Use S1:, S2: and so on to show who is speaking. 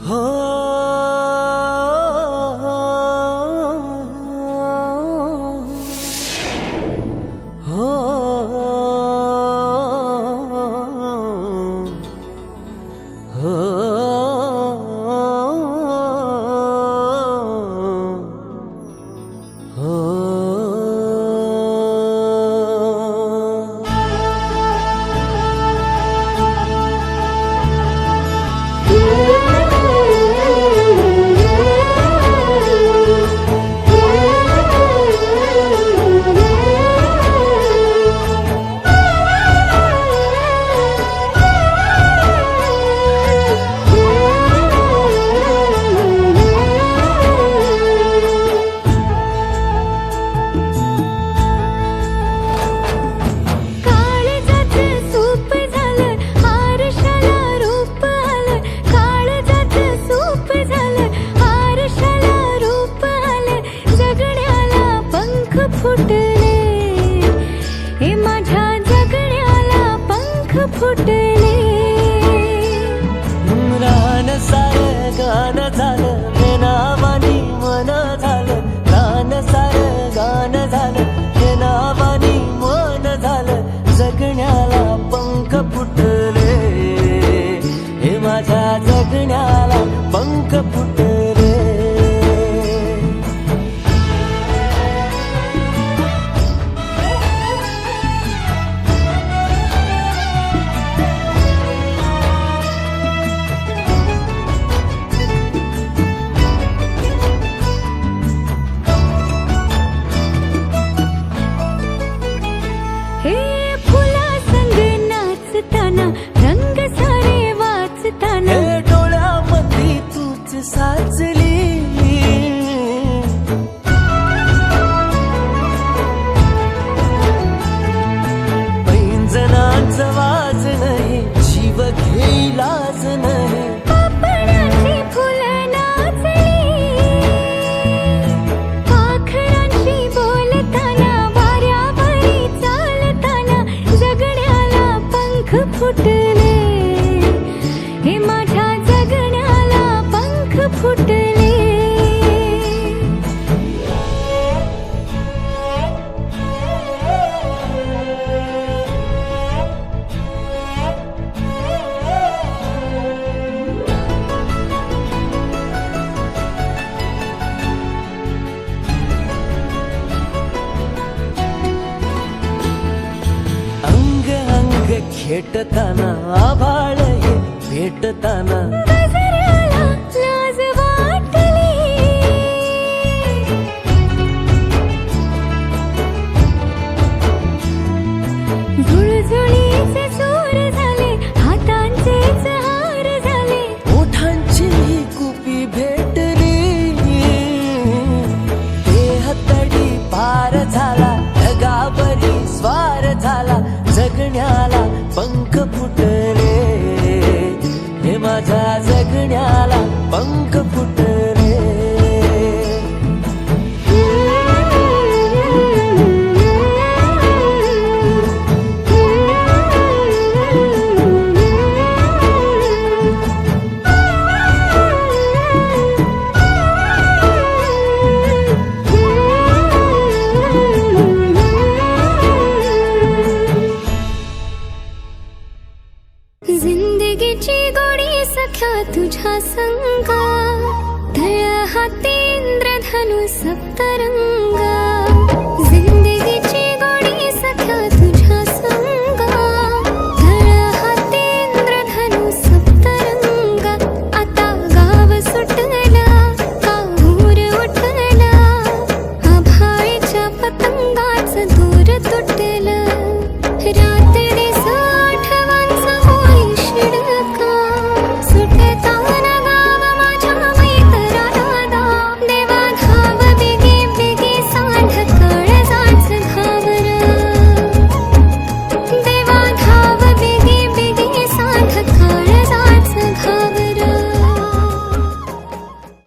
S1: हो हो जगण्याला पंख फुटले
S2: हे फुला संग नाचताना रंग सारे वाचताना
S1: डोळ्यामध्ये तूच साचली पैंजणाचं वाज नाही जीव घेईलाच नाही
S2: पापणाची फुलं नाचली पाखरांशी बोलताना वाऱ्यावरी चालताना जगण्याला पंख फुटले हे माझ्या जगण्याला पंख फुटले
S1: अंग अंग खेटताना आभाळ हे भेटताना
S2: गजराला लाज वाटली झुळझुळीचे सूर झाले हातांचेच हार झाले
S1: ओठांची कुपी भेटली देह तडी पार झाला ढगावरी स्वार झाला जगण्याला पंख फुटले हे माझ्या जगण्याला पंख फुटले
S2: जिंदगीची गोडी सख्या तुझ्या संगा तळ हाती इंद्रधनु सप्तरंगा